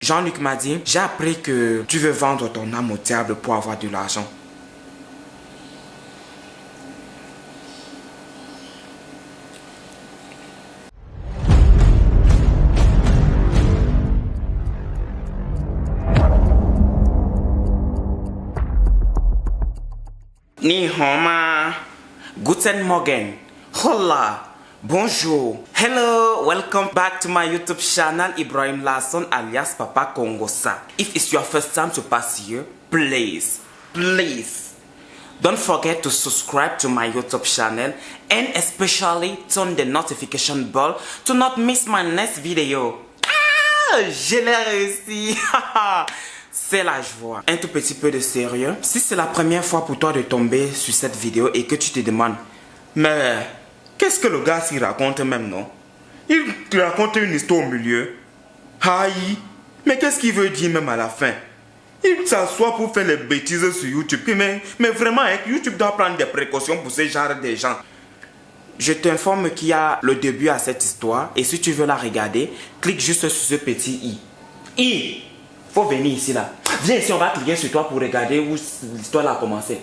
Jean-Luc m'a dit, j'ai appris que tu veux vendre ton âme au diable pour avoir de l'argent. Ni homa. Guten Morgen. Hola. Bonjour. Hello. Welcome back to my YouTube channel Ibrahim Lasson alias Papa Kongosa. If it's your first time to pass here, please don't forget to subscribe to my YouTube channel and especially turn the notification bell to not miss my next video. Ah, je l'ai réussi. C'est la joie. Un tout petit peu de sérieux. Si c'est la première fois pour toi de tomber sur cette vidéo et que tu te demandes, mais qu'est-ce que le gars s'y raconte même, non? Il te raconte une histoire au milieu. Aïe, mais qu'est-ce qu'il veut dire même à la fin? Il s'assoit pour faire les bêtises sur YouTube. Mais vraiment, YouTube doit prendre des précautions pour ce genre de gens. Je t'informe qu'il y a le début à cette histoire. Et si tu veux la regarder, clique juste sur ce petit i. I! Faut venir ici là. Viens ici, on va cliquer sur toi pour regarder où l'histoire a commencé.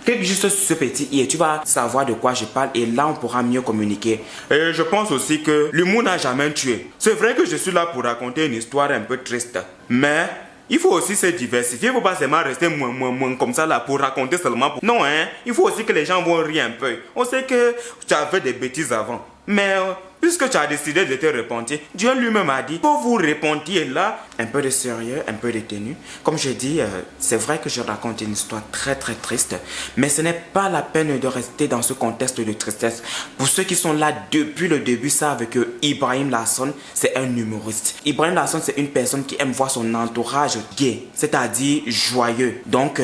Clique juste sur ce petit i et tu vas savoir de quoi je parle et là on pourra mieux communiquer. Et je pense aussi que l'humour n'a jamais tué. C'est vrai que je suis là pour raconter une histoire un peu triste. Mais il faut aussi se diversifier. Il ne faut pas seulement rester moins comme ça là pour raconter seulement. Non hein, il faut aussi que les gens vont rire un peu. On sait que tu as fait des bêtises avant. Mais puisque tu as décidé de te repentir, Dieu lui-même a dit, pour vous repentir là, un peu de sérieux, un peu de tenue. Comme je dis, c'est vrai que je raconte une histoire très triste, mais ce n'est pas la peine de rester dans ce contexte de tristesse. Pour ceux qui sont là depuis le début savent que Ibrahim Lasson, c'est un humoriste. Ibrahim Lasson, c'est une personne qui aime voir son entourage gay, c'est-à-dire joyeux. Donc,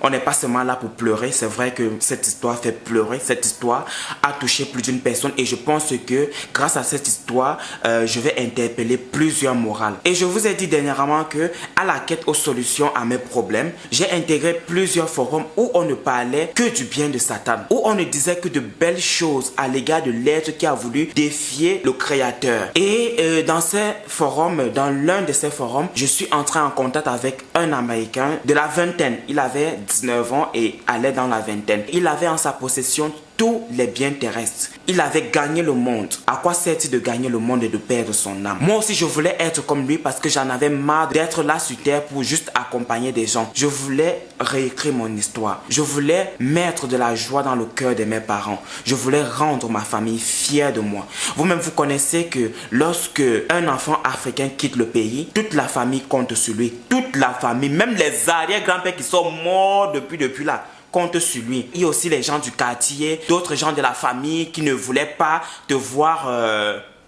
on n'est pas seulement là pour pleurer. C'est vrai que cette histoire fait pleurer. Cette histoire a touché plus d'une personne. Et je pense que grâce à cette histoire, je vais interpeller plusieurs morales. Et je vous ai dit dernièrement que à la quête aux solutions à mes problèmes, j'ai intégré plusieurs forums où on ne parlait que du bien de Satan. Où on ne disait que de belles choses à l'égard de l'être qui a voulu défier le Créateur. Et dans ces forums, dans l'un de ces forums, je suis entré en contact avec un Américain de la vingtaine. Il avait 19 ans et allait dans la vingtaine. Il avait en sa possession tous les biens terrestres. Il avait gagné le monde. À quoi sert-il de gagner le monde et de perdre son âme? Moi aussi, je voulais être comme lui parce que j'en avais marre d'être là sur terre pour juste accompagner des gens. Je voulais réécrire mon histoire. Je voulais mettre de la joie dans le cœur de mes parents. Je voulais rendre ma famille fière de moi. Vous-même, vous connaissez que lorsque un enfant africain quitte le pays, toute la famille compte sur lui. Toute la famille, même les arrière-grands-pères qui sont morts depuis là, compte sur lui. Il y a aussi les gens du quartier, d'autres gens de la famille qui ne voulaient pas te voir,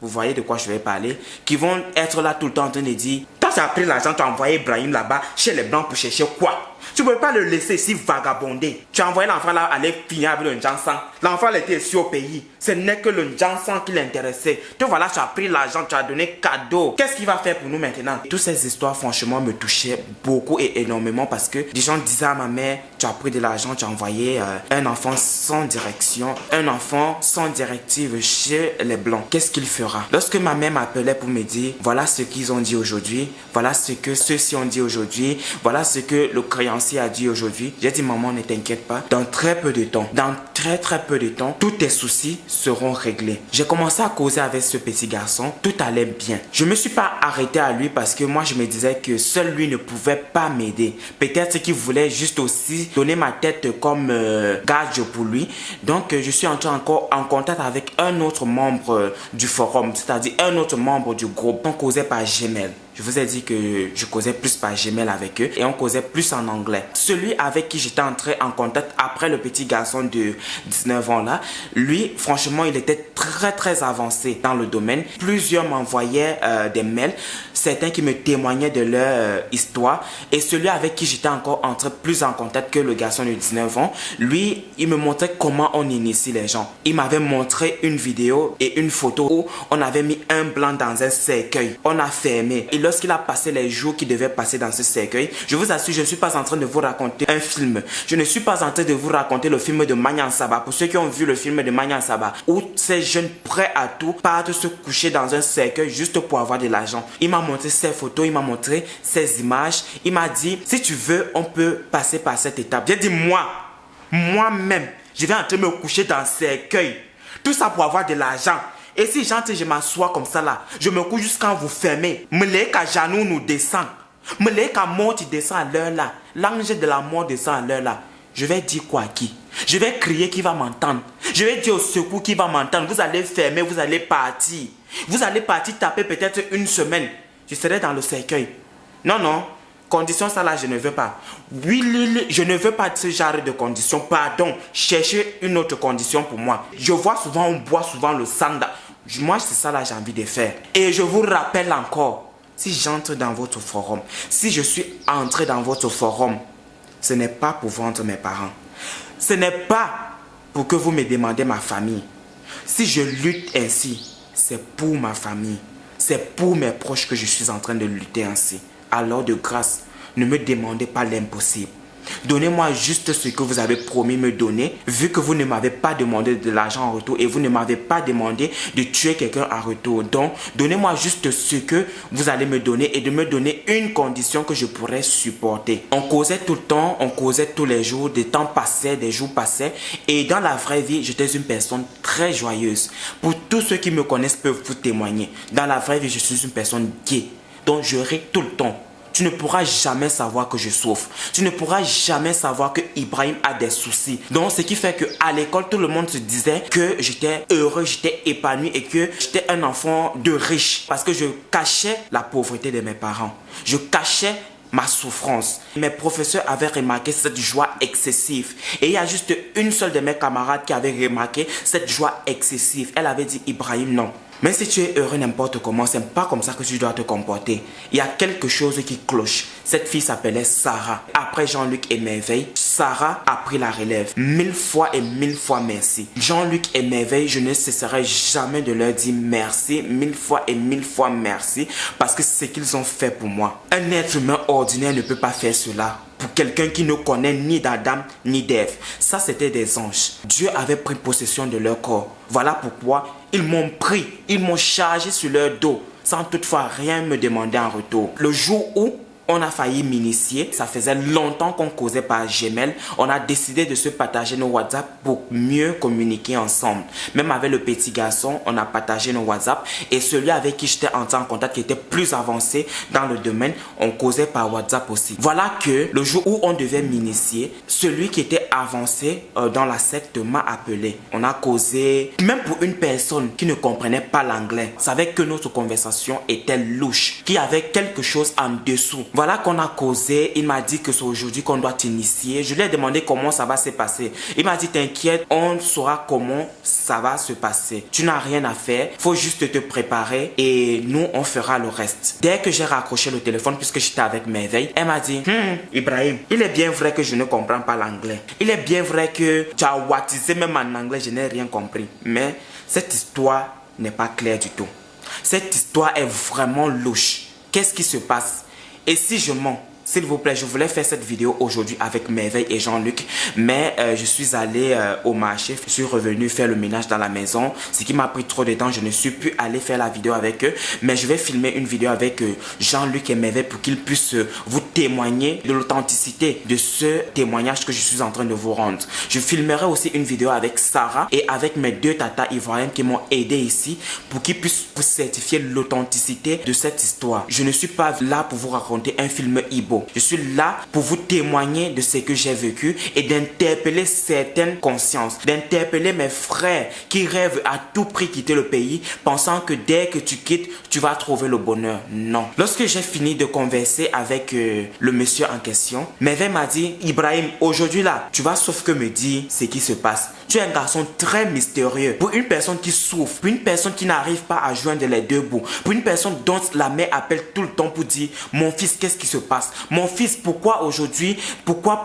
vous voyez de quoi je vais parler, qui vont être là tout le temps en train de dire, quand tu as pris l'argent, tu as envoyé Ibrahim là-bas chez les blancs pour chercher quoi? Tu ne peux pas le laisser ici vagabonder. Tu as envoyé l'enfant là aller finir avec le Njansan. L'enfant était ici au pays. Ce n'est que le Njansan qui l'intéressait. Te voilà, tu as pris l'argent, tu as donné cadeau. Qu'est-ce qu'il va faire pour nous maintenant? Toutes ces histoires, franchement, me touchaient beaucoup et énormément parce que des gens disaient à ma mère, tu as pris de l'argent, tu as envoyé un enfant sans direction, un enfant sans directive chez les blancs. Qu'est-ce qu'il fera? Lorsque ma mère m'appelait pour me dire, voilà ce qu'ils ont dit aujourd'hui, voilà ce que ceux-ci ont dit aujourd'hui, voilà ce que le créancier a dit aujourd'hui, j'ai dit maman ne t'inquiète pas, dans très peu de temps, dans très peu de temps, tous tes soucis seront réglés. J'ai commencé à causer avec ce petit garçon, tout allait bien. Je me suis pas arrêté à lui parce que moi je me disais que seul lui ne pouvait pas m'aider. Peut-être qu'il voulait juste aussi donner ma tête comme gage pour lui. Donc je suis entré encore en contact avec un autre membre du forum, c'est-à-dire un autre membre du groupe. On causait par Gmail. Je vous ai dit que je causais plus par Gmail avec eux et on causait plus en anglais. Celui avec qui j'étais entré en contact après le petit garçon de 19 ans là, lui, franchement, il était très avancé dans le domaine. Plusieurs m'envoyaient des mails, certains qui me témoignaient de leur histoire. Et celui avec qui j'étais encore entré plus en contact que le garçon de 19 ans, lui, il me montrait comment on initie les gens. Il m'avait montré une vidéo et une photo où on avait mis un blanc dans un cercueil. On a fermé. Il lorsqu'il a passé les jours qu'il devait passer dans ce cercueil, je vous assure, je ne suis pas en train de vous raconter un film. Je ne suis pas en train de vous raconter le film de Magnan Saba. Pour ceux qui ont vu le film de Magnan Saba, où ces jeunes prêts à tout partent se coucher dans un cercueil juste pour avoir de l'argent. Il m'a montré ses photos, il m'a montré ses images. Il m'a dit, si tu veux, on peut passer par cette étape. J'ai dit, moi-même, je vais entrer me coucher dans un cercueil. Tout ça pour avoir de l'argent. Et si j'entre, je m'assois comme ça là, je me couche jusqu'à vous fermer. Me l'est qu'à Janou nous descend. Me l'est qu'à mort tu descends à l'heure là. L'ange de la mort descend à l'heure là. Je vais dire quoi à qui? Je vais crier qui va m'entendre. Je vais dire au secours qui va m'entendre. Vous allez fermer, vous allez partir. Vous allez partir taper peut-être une semaine. Je serai dans le cercueil. Non. Condition ça là, je ne veux pas. Oui, je ne veux pas ce genre de conditions. Pardon, cherchez une autre condition pour moi. Je vois souvent, on boit souvent le sang. Moi, c'est ça là j'ai envie de faire. Et je vous rappelle encore, si j'entre dans votre forum, si je suis entré dans votre forum, ce n'est pas pour vendre mes parents. Ce n'est pas pour que vous me demandez ma famille. Si je lutte ainsi, c'est pour ma famille. C'est pour mes proches que je suis en train de lutter ainsi. Alors de grâce, ne me demandez pas l'impossible. Donnez-moi juste ce que vous avez promis me donner, vu que vous ne m'avez pas demandé de l'argent en retour et vous ne m'avez pas demandé de tuer quelqu'un en retour. Donc, donnez-moi juste ce que vous allez me donner et de me donner une condition que je pourrais supporter. On causait tout le temps, on causait tous les jours, des temps passaient, des jours passaient et dans la vraie vie, j'étais une personne très joyeuse. Pour tous ceux qui me connaissent peuvent vous témoigner. Dans la vraie vie, je suis une personne gaie. Donc, je ris tout le temps. Tu ne pourras jamais savoir que je souffre. Tu ne pourras jamais savoir que Ibrahim a des soucis. Donc, ce qui fait qu'à l'école, tout le monde se disait que j'étais heureux, j'étais épanoui et que j'étais un enfant de riche. Parce que je cachais la pauvreté de mes parents. Je cachais ma souffrance. Mes professeurs avaient remarqué cette joie excessive. Et il y a juste une seule de mes camarades qui avait remarqué cette joie excessive. Elle avait dit, Ibrahim, non. Mais si tu es heureux n'importe comment, c'est pas comme ça que tu dois te comporter. Il y a quelque chose qui cloche. Cette fille s'appelait Sarah. Après Jean-Luc et Merveille, Sarah a pris la relève. 1000 fois et 1000 fois merci. Jean-Luc et Merveille, je ne cesserai jamais de leur dire merci. 1000 fois et 1000 fois merci. Parce que c'est ce qu'ils ont fait pour moi. Un être humain ordinaire ne peut pas faire cela. Pour quelqu'un qui ne connaît ni d'Adam ni d'Ève. Ça, c'était des anges. Dieu avait pris possession de leur corps. Voilà pourquoi ils m'ont pris, ils m'ont chargé sur leur dos, sans toutefois rien me demander en retour. Le jour où on a failli m'initier, ça faisait longtemps qu'on causait par Gmail. On a décidé de se partager nos WhatsApp pour mieux communiquer ensemble. Même avec le petit garçon, on a partagé nos WhatsApp. Et celui avec qui j'étais entré en contact, qui était plus avancé dans le domaine, on causait par WhatsApp aussi. Voilà que le jour où on devait m'initier, celui qui était avancé dans la secte m'a appelé. On a causé, même pour une personne qui ne comprenait pas l'anglais, savait que notre conversation était louche, qu'il y avait quelque chose en dessous. Voilà qu'on a causé. Il m'a dit que c'est aujourd'hui qu'on doit t'initier. Je lui ai demandé comment ça va se passer. Il m'a dit t'inquiète, on saura comment ça va se passer. Tu n'as rien à faire. Faut juste te préparer et nous on fera le reste. Dès que j'ai raccroché le téléphone puisque j'étais avec Merveille, elle m'a dit Ibrahim, il est bien vrai que je ne comprends pas l'anglais. Il est bien vrai que tu as wattisé même en anglais, je n'ai rien compris. Mais cette histoire n'est pas claire du tout. Cette histoire est vraiment louche. Qu'est-ce qui se passe? Et si je mens, s'il vous plaît, je voulais faire cette vidéo aujourd'hui avec Merveille et Jean-Luc, mais je suis allé au marché, je suis revenu faire le ménage dans la maison, ce qui m'a pris trop de temps, je ne suis plus allé faire la vidéo avec eux, mais je vais filmer une vidéo avec Jean-Luc et Merveille pour qu'ils puissent vous témoigner de l'authenticité de ce témoignage que je suis en train de vous rendre. Je filmerai aussi une vidéo avec Sarah et avec mes deux tatas ivoiriennes qui m'ont aidé ici pour qu'ils puissent vous certifier l'authenticité de cette histoire. Je ne suis pas là pour vous raconter un film Ibo. Je suis là pour vous témoigner de ce que j'ai vécu et d'interpeller certaines consciences, d'interpeller mes frères qui rêvent à tout prix quitter le pays, pensant que dès que tu quittes, tu vas trouver le bonheur. Non. Lorsque j'ai fini de converser avec le monsieur en question, Merveille m'a dit, Ibrahim, aujourd'hui là, tu vas sauf que me dire ce qui se passe. Tu es un garçon très mystérieux. Pour une personne qui souffre, pour une personne qui n'arrive pas à joindre les deux bouts, pour une personne dont la mère appelle tout le temps pour dire, mon fils, qu'est-ce qui se passe? Mon fils, pourquoi aujourd'hui? Pourquoi?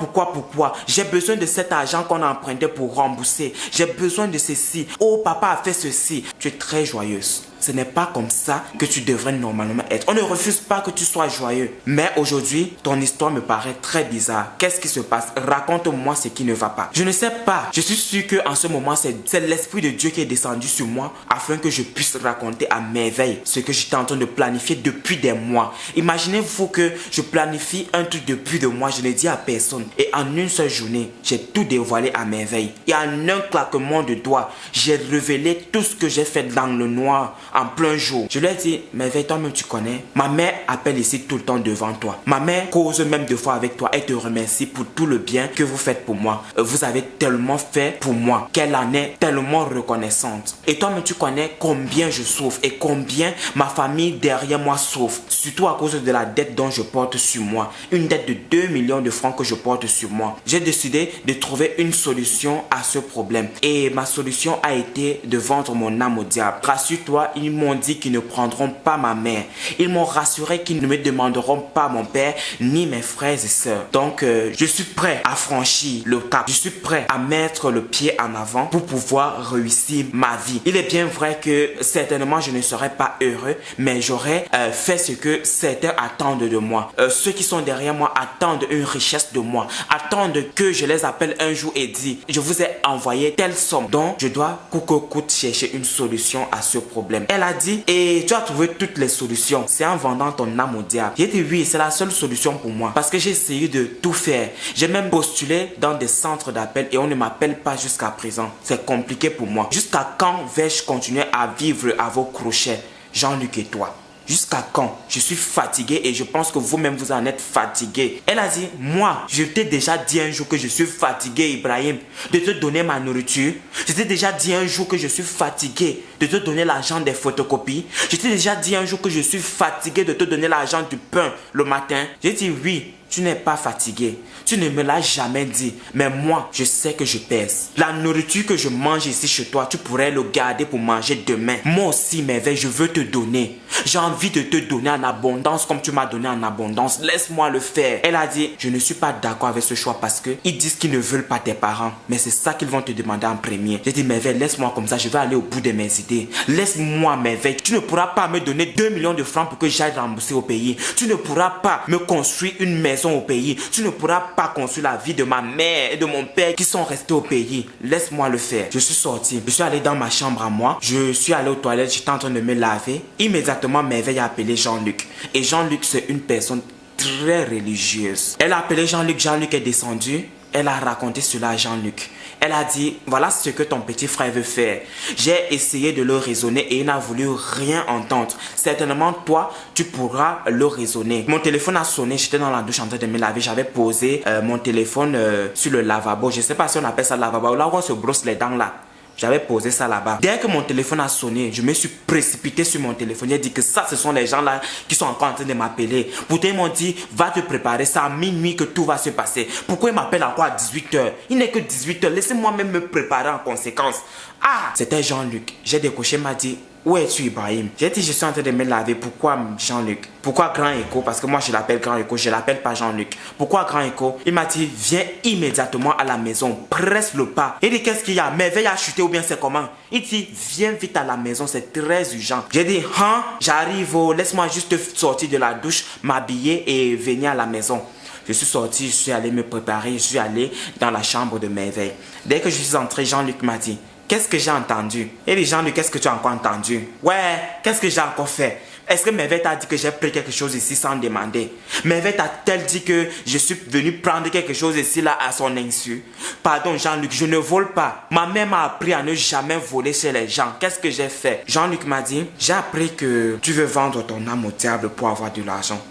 J'ai besoin de cet argent qu'on a emprunté pour rembourser. J'ai besoin de ceci. Oh, papa a fait ceci. tu es très joyeuse. Ce n'est pas comme ça que tu devrais normalement être. On ne refuse pas que tu sois joyeux. Mais aujourd'hui, ton histoire me paraît très bizarre. Qu'est-ce qui se passe? Raconte-moi ce qui ne va pas. Je ne sais pas. Je suis sûr qu'en ce moment, c'est l'Esprit de Dieu qui est descendu sur moi afin que je puisse raconter à merveille ce que j'étais en train de planifier depuis des mois. Imaginez-vous que je planifie un truc depuis des mois. Je ne dis à personne. Et en une seule journée, j'ai tout dévoilé à merveille. Et en un claquement de doigts, j'ai révélé tout ce que j'ai fait dans le noir en plein jour. Je lui ai dit, merveille, toi-même tu connais. Ma mère appelle ici tout le temps devant toi. Ma mère cause même deux fois avec toi. Elle te remercie pour tout le bien que vous faites pour moi. Vous avez tellement fait pour moi qu'elle en est tellement reconnaissante. Et toi-même tu connais combien je souffre et combien ma famille derrière moi souffre. Surtout à cause de la dette dont je porte sur moi. Une dette de 2 millions de francs que je porte sur moi. J'ai décidé de trouver une solution à ce problème. Et ma solution a été de vendre mon âme au diable. Rassure-toi, ils m'ont dit qu'ils ne prendront pas ma mère. Ils m'ont rassuré qu'ils ne me demanderont pas mon père ni mes frères et sœurs. Donc, je suis prêt à franchir le cap. Je suis prêt à mettre le pied en avant pour pouvoir réussir ma vie. Il est bien vrai que certainement je ne serai pas heureux, mais j'aurais fait ce que certains attendent de moi. Ceux qui sont derrière moi attendent une richesse de moi. Attendent que je les appelle un jour et dis, je vous ai envoyé telle somme. Donc, je dois coûte que coûte chercher une solution à ce problème. Elle a dit, et tu as trouvé toutes les solutions. C'est en vendant ton âme au diable. J'ai dit oui, c'est la seule solution pour moi. Parce que j'ai essayé de tout faire. J'ai même postulé dans des centres d'appel et on ne m'appelle pas jusqu'à présent. C'est compliqué pour moi. Jusqu'à quand vais-je continuer à vivre à vos crochets, Jean-Luc et toi? Jusqu'à quand? Je suis fatigué et je pense que vous-même vous en êtes fatigué. Elle a dit, moi, je t'ai déjà dit un jour que je suis fatigué, Ibrahim, de te donner ma nourriture. Je t'ai déjà dit un jour que je suis fatigué de te donner l'argent des photocopies. Je t'ai déjà dit un jour que je suis fatigué de te donner l'argent du pain le matin. J'ai dit oui. Tu n'es pas fatigué. Tu ne me l'as jamais dit. Mais moi, je sais que je pèse. La nourriture que je mange ici chez toi, tu pourrais le garder pour manger demain. Moi aussi, merveille, je veux te donner. J'ai envie de te donner en abondance comme tu m'as donné en abondance. Laisse-moi le faire. Elle a dit, je ne suis pas d'accord avec ce choix parce que ils disent qu'ils ne veulent pas tes parents. Mais c'est ça qu'ils vont te demander en premier. J'ai dit, merveille, laisse-moi comme ça. Je vais aller au bout de mes idées. Laisse-moi, merveille. Tu ne pourras pas me donner 2 millions de francs pour que j'aille rembourser au pays. Tu ne pourras pas me construire une maison au pays. Tu ne pourras pas construire la vie de ma mère et de mon père qui sont restés au pays. Laisse-moi le faire. Je suis sorti. Je suis allé dans ma chambre à moi. Je suis allé aux toilettes. J'étais en train de me laver. Immédiatement, merveille a appelé Jean-Luc. Et Jean-Luc, c'est une personne très religieuse. Elle a appelé Jean-Luc. Jean-Luc est descendu. Elle a raconté cela à Jean-Luc. Elle a dit, voilà ce que ton petit frère veut faire. J'ai essayé de le raisonner et il n'a voulu rien entendre. Certainement, toi, tu pourras le raisonner. Mon téléphone a sonné, j'étais dans la douche en train de me laver. J'avais posé mon téléphone sur le lavabo. Je ne sais pas si on appelle ça lavabo. Là où on se brosse les dents là. J'avais posé ça là-bas. Dès que mon téléphone a sonné, je me suis précipité sur mon téléphone. J'ai dit que ça, ce sont les gens là qui sont encore en train de m'appeler. Pourtant, ils m'ont dit, va te préparer, c'est à minuit que tout va se passer. Pourquoi ils m'appellent encore à 18h? Il n'est que 18h, laissez-moi même me préparer en conséquence. Ah, c'était Jean-Luc. J'ai décoché, m'a dit, où es-tu, Ibrahim? J'ai dit, je suis en train de me laver. Pourquoi Jean-Luc? Pourquoi Grand Écho? Parce que moi, je l'appelle Grand Écho, je l'appelle pas Jean-Luc. Pourquoi Grand Écho? Il m'a dit, viens immédiatement à la maison, presse le pas. Il dit, qu'est-ce qu'il y a? Merveille a chuté ou bien c'est comment? Il dit, viens vite à la maison, c'est très urgent. J'ai dit, hein, j'arrive, laisse-moi juste sortir de la douche, m'habiller et venir à la maison. Je suis sorti, je suis allé me préparer, je suis allé dans la chambre de merveille. Dès que je suis entré, Jean-Luc m'a dit, qu'est-ce que j'ai entendu? Et les gens, qu'est-ce que tu as encore entendu? Ouais, qu'est-ce que j'ai encore fait? Est-ce que Merveille t'a dit que j'ai pris quelque chose ici sans demander? Merveille t'a-t-elle dit que je suis venu prendre quelque chose ici là à son insu? Pardon Jean-Luc, je ne vole pas. Ma mère m'a appris à ne jamais voler chez les gens. Qu'est-ce que j'ai fait? Jean-Luc m'a dit, j'ai appris que tu veux vendre ton âme au diable pour avoir de l'argent.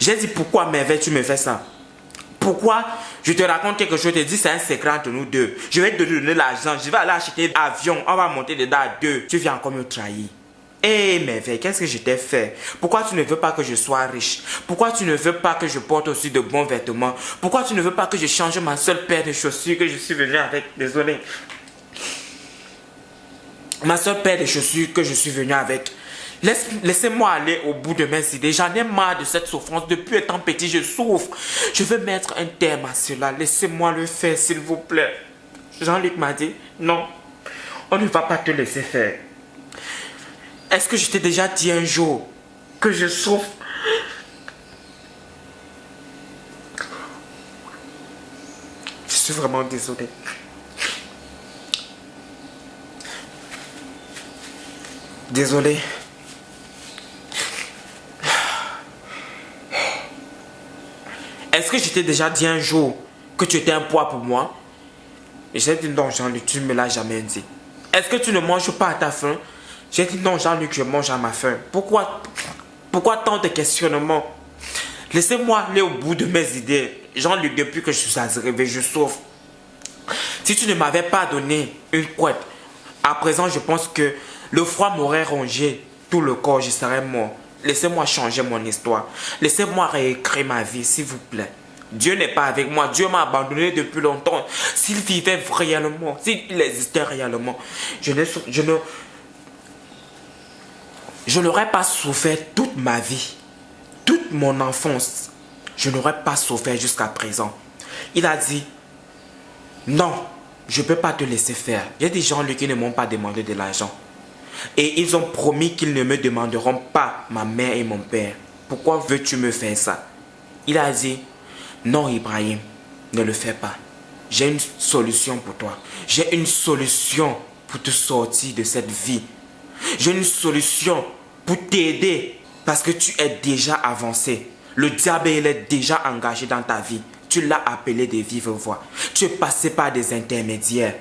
J'ai dit, pourquoi Merveille tu me fais ça? Pourquoi je te raconte quelque chose, je te dis c'est un secret entre nous deux. Je vais te donner l'argent, je vais aller acheter un avion, on va monter dedans à deux. Tu viens encore me trahir. Eh Merveille, qu'est-ce que je t'ai fait? Pourquoi tu ne veux pas que je sois riche? Pourquoi tu ne veux pas que je porte aussi de bons vêtements? Pourquoi tu ne veux pas que je change ma seule paire de chaussures que je suis venu avec? Désolé. Ma seule paire de chaussures que je suis venu avec. Laissez-moi aller au bout de mes idées. J'en ai marre de cette souffrance. Depuis étant petit, je souffre. Je veux mettre un terme à cela. Laissez-moi le faire, s'il vous plaît. Jean-Luc m'a dit, non, on ne va pas te laisser faire. Est-ce que je t'ai déjà dit un jour que je souffre? Je suis vraiment désolé. Désolé. Est-ce que je t'ai déjà dit un jour que tu étais un poids pour moi? J'ai dit non, Jean-Luc, tu ne me l'as jamais dit. Est-ce que tu ne manges pas à ta faim? J'ai dit non, Jean-Luc, je mange à ma faim. Pourquoi tant de questionnements? Laissez-moi aller au bout de mes idées. Jean-Luc, depuis que je suis arrivé, je souffre. Si tu ne m'avais pas donné une couette, à présent, je pense que le froid m'aurait rongé tout le corps, je serais mort. Laissez-moi changer mon histoire. Laissez-moi réécrire ma vie, s'il vous plaît. Dieu n'est pas avec moi. Dieu m'a abandonné depuis longtemps. S'il vivait réellement, s'il existait réellement, je n'aurais pas souffert toute ma vie. Toute mon enfance. Je n'aurais pas souffert jusqu'à présent. Il a dit, non, je ne peux pas te laisser faire. Il y a des gens qui ne m'ont pas demandé de l'argent. Et ils ont promis qu'ils ne me demanderont pas ma mère et mon père. Pourquoi veux-tu me faire ça? Il a dit, non Ibrahim, ne le fais pas. J'ai une solution pour toi. J'ai une solution pour te sortir de cette vie. J'ai une solution pour t'aider parce que tu es déjà avancé. Le diable, il est déjà engagé dans ta vie. Tu l'as appelé de vive voix. Tu es passé par des intermédiaires.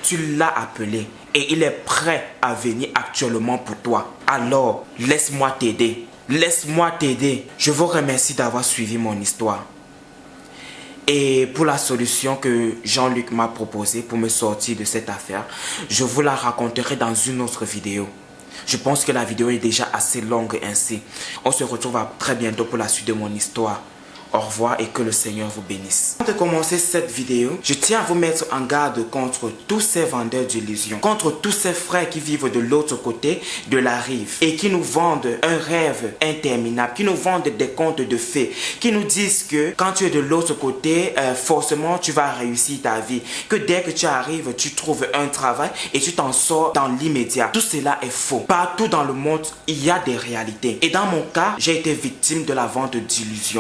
Tu l'as appelé et il est prêt à venir actuellement pour toi. Alors, laisse-moi t'aider. Laisse-moi t'aider. Je vous remercie d'avoir suivi mon histoire. Et pour la solution que Jean-Luc m'a proposée pour me sortir de cette affaire, je vous la raconterai dans une autre vidéo. Je pense que la vidéo est déjà assez longue ainsi. On se retrouve très bientôt pour la suite de mon histoire. Au revoir et que le Seigneur vous bénisse. Avant de commencer cette vidéo, je tiens à vous mettre en garde contre tous ces vendeurs d'illusions, contre tous ces frères qui vivent de l'autre côté de la rive et qui nous vendent un rêve interminable, qui nous vendent des contes de fées, qui nous disent que quand tu es de l'autre côté, forcément tu vas réussir ta vie, que dès que tu arrives, tu trouves un travail et tu t'en sors dans l'immédiat. Tout cela est faux. Partout dans le monde, il y a des réalités. Et dans mon cas, j'ai été victime de la vente d'illusions.